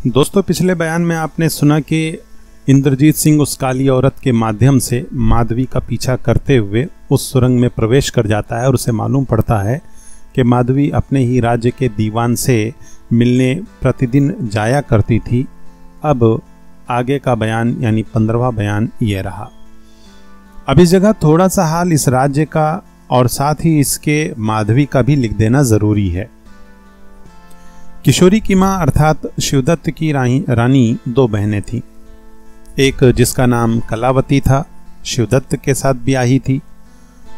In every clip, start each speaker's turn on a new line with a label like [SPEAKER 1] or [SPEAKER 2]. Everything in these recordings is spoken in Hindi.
[SPEAKER 1] दोस्तों, पिछले बयान में आपने सुना कि इंद्रजीत सिंह उस काली औरत के माध्यम से माधवी का पीछा करते हुए उस सुरंग में प्रवेश कर जाता है और उसे मालूम पड़ता है कि माधवी अपने ही राज्य के दीवान से मिलने प्रतिदिन जाया करती थी। अब आगे का बयान यानी 15वां बयान ये रहा। अब इस जगह थोड़ा सा हाल इस राज्य का और साथ ही इसके माधवी का भी लिख देना जरूरी है। किशोरी की मां अर्थात शिवदत्त की रानी दो बहनें थीं। एक जिसका नाम कलावती था, शिवदत्त के साथ ब्याही थी,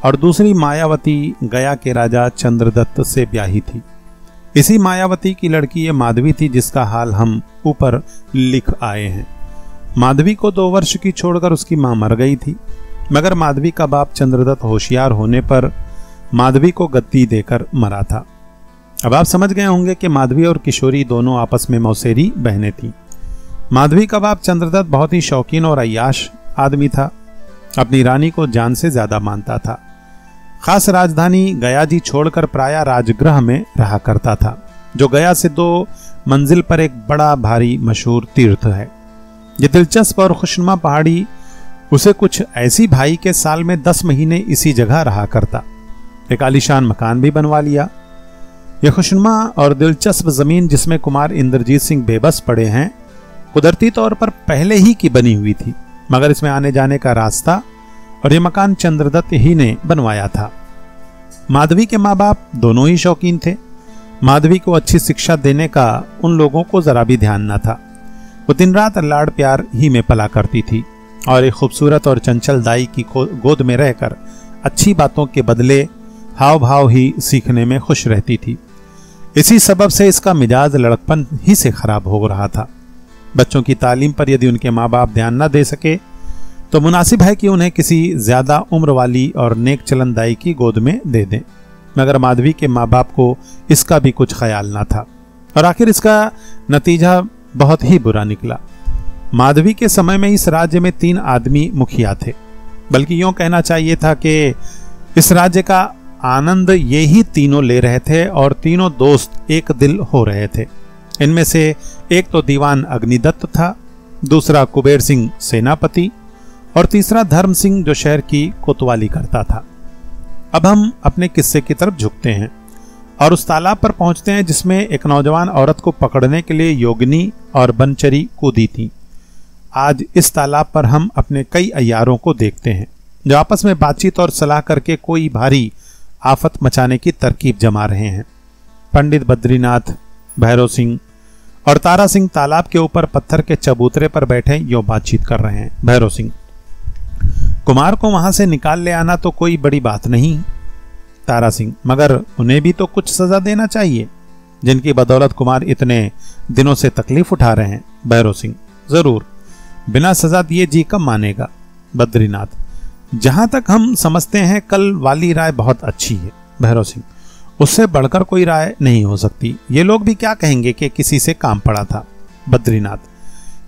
[SPEAKER 1] और दूसरी मायावती गया के राजा चंद्रदत्त से ब्याही थी। इसी मायावती की लड़की ये माधवी थी जिसका हाल हम ऊपर लिख आए हैं। माधवी को 2 वर्ष की छोड़कर उसकी मां मर गई थी, मगर माधवी का बाप चंद्रदत्त होशियार होने पर माधवी को गद्दी देकर मरा था। अब आप समझ गए होंगे कि माधवी और किशोरी दोनों आपस में मौसेरी बहनें थीं। माधवी का बाप चंद्रदत्त बहुत ही शौकीन और अय्याश आदमी था, अपनी रानी को जान से ज्यादा मानता था। खास राजधानी गयाजी छोड़कर प्रायः राजगृह में रहा करता था, जो गया से 2 मंजिल पर एक बड़ा भारी मशहूर तीर्थ है। ये दिलचस्प और खुशनुमा पहाड़ी उसे कुछ ऐसी भाई के साल में 10 महीने इसी जगह रहा करता। एक आलीशान मकान भी बनवा लिया। यह खुशनुमा और दिलचस्प जमीन जिसमें कुमार इंद्रजीत सिंह बेबस पड़े हैं, कुदरती तौर पर पहले ही की बनी हुई थी, मगर इसमें आने जाने का रास्ता और यह मकान चंद्रदत्त ही ने बनवाया था। माधवी के माँ बाप दोनों ही शौकीन थे। माधवी को अच्छी शिक्षा देने का उन लोगों को जरा भी ध्यान न था। वो दिन रात लाड़ प्यार ही में पला करती थी और एक खूबसूरत और चंचल दाई की गोद में रहकर अच्छी बातों के बदले हाव भाव ही सीखने में खुश रहती थी। इसी सबब से इसका मिजाज लड़कपन ही से खराब हो रहा था। बच्चों की तालीम पर यदि उनके माँ बाप ध्यान न दे सके तो मुनासिब है कि उन्हें किसी ज्यादा उम्र वाली और नेक चलन दाई की गोद में दे दें, मगर माधवी के माँ बाप को इसका भी कुछ ख्याल न था और आखिर इसका नतीजा बहुत ही बुरा निकला। माधवी के समय में इस राज्य में 3 आदमी मुखिया थे, बल्कि यूं कहना चाहिए था कि इस राज्य का आनंद ये ही तीनों ले रहे थे और तीनों दोस्त एक दिल हो रहे थे। इनमें से एक तो दीवान अग्निदत्त था, दूसरा कुबेर सिंह सेनापति और तीसरा धर्म सिंह जो शहर की कोतवाली करता था। अब हम अपने किस्से की तरफ झुकते हैं और उस तालाब पर पहुंचते हैं जिसमें एक नौजवान औरत को पकड़ने के लिए योगिनी और बनचरी कूदी थी। आज इस तालाब पर हम अपने कई अय्यारों को देखते हैं जो आपस में बातचीत और सलाह करके कोई भारी आफत मचाने की तरकीब जमा रहे हैं। पंडित बद्रीनाथ, भैरव सिंह और तारा सिंह तालाब के ऊपर पत्थर के चबूतरे पर बैठे यो बातचीत कर रहे हैं। भैरव सिंह: कुमार को वहां से निकाल ले आना तो कोई बड़ी बात नहीं। तारा सिंह: मगर उन्हें भी तो कुछ सजा देना चाहिए, जिनकी बदौलत कुमार इतने दिनों से तकलीफ उठा रहे हैं। भैरव सिंह: जरूर, बिना सजा दिए जी कब मानेगा। बद्रीनाथ: जहां तक हम समझते हैं कल वाली राय बहुत अच्छी है। भैरव सिंह: उससे बढ़कर कोई राय नहीं हो सकती। ये लोग भी क्या कहेंगे कि किसी से काम पड़ा था। बद्रीनाथ: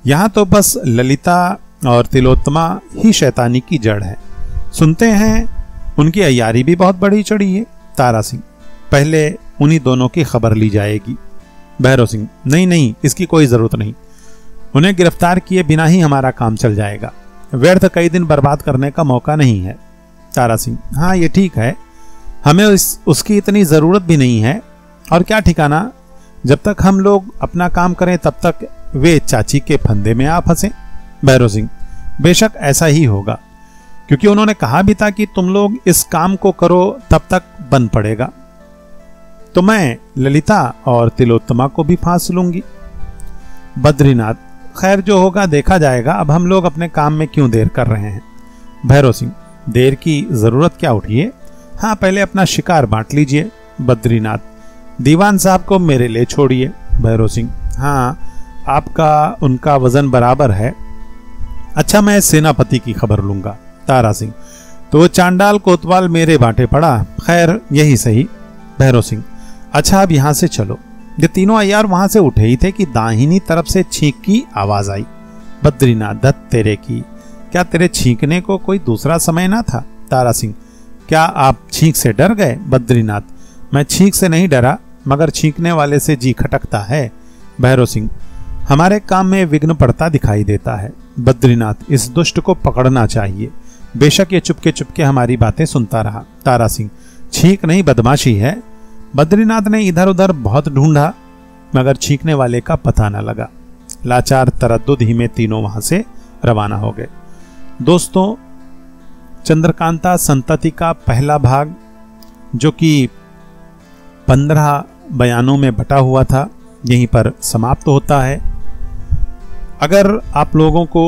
[SPEAKER 1] यहां तो बस ललिता और तिलोत्तमा ही शैतानी की जड़ है। सुनते हैं उनकी अय्यारी भी बहुत बड़ी चढ़ी है। तारा सिंह: पहले उन्हीं दोनों की खबर ली जाएगी। भैरव सिंह: नहीं, इसकी कोई जरूरत नहीं। उन्हें गिरफ्तार किए बिना ही हमारा काम चल जाएगा। व्यर्थ कई दिन बर्बाद करने का मौका नहीं है। तारा सिंह: हाँ, ये ठीक है, हमें उसकी इतनी जरूरत भी नहीं है। और क्या ठिकाना, जब तक हम लोग अपना काम करें तब तक वे चाची के फंदे में आ फंसे। भैरव सिंह: बेशक ऐसा ही होगा, क्योंकि उन्होंने कहा भी था कि तुम लोग इस काम को करो तब तक बन पड़ेगा। तो मैं ललिता और तिलोत्तमा को भी फांस लूंगी। बद्रीनाथ: खैर, जो होगा देखा जाएगा। अब हम लोग अपने काम में क्यों देर कर रहे हैं। भैरव सिंह: देर की जरूरत क्या उठिए, हाँ, पहले अपना शिकार बांट लीजिए। बद्रीनाथ: दीवान साहब को मेरे लिए छोड़िए। भैरव सिंह: हाँ, आपका उनका वजन बराबर है। अच्छा, मैं सेनापति की खबर लूंगा। तारा सिंह: तो चांडाल कोतवाल मेरे बांटे पड़ा, खैर यही सही। भैरव सिंह: अच्छा, अब यहां से चलो। ये तीनों अय्यार वहां से उठे ही थे कि दाहिनी तरफ से छींक की आवाज आई। बद्रीनाथ: दत्त तेरे की, क्या तेरे छींकने को कोई दूसरा समय ना था। तारा सिंह: क्या आप छींक से डर गए। बद्रीनाथ: मैं छींक से नहीं डरा, मगर छींकने वाले से जी खटकता है। भैरव सिंह: हमारे काम में विघ्न पड़ता दिखाई देता है। बद्रीनाथ, इस दुष्ट को पकड़ना चाहिए। बेशक ये चुपके चुपके हमारी बातें सुनता रहा। तारा सिंह, छींक नहीं, बदमाशी है। बद्रीनाथ ने इधर उधर बहुत ढूंढा मगर छींकने वाले का पता न लगा। लाचार तरद्दुद ही में तीनों वहां से रवाना हो गए। दोस्तों, चंद्रकांता संतति का पहला भाग, जो कि 15 बयानों में बटा हुआ था, यहीं पर समाप्त होता है। अगर आप लोगों को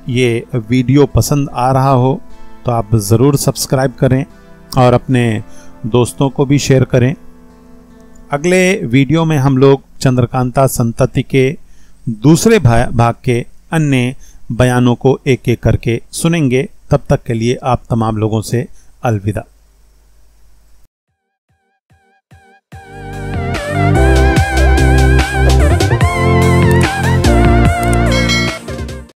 [SPEAKER 1] ये वीडियो पसंद आ रहा हो तो आप ज़रूर सब्सक्राइब करें और अपने दोस्तों को भी शेयर करें। अगले वीडियो में हम लोग चंद्रकांता संतति के दूसरे भाग के अन्य बयानों को एक एक करके सुनेंगे। तब तक के लिए आप तमाम लोगों से अलविदा।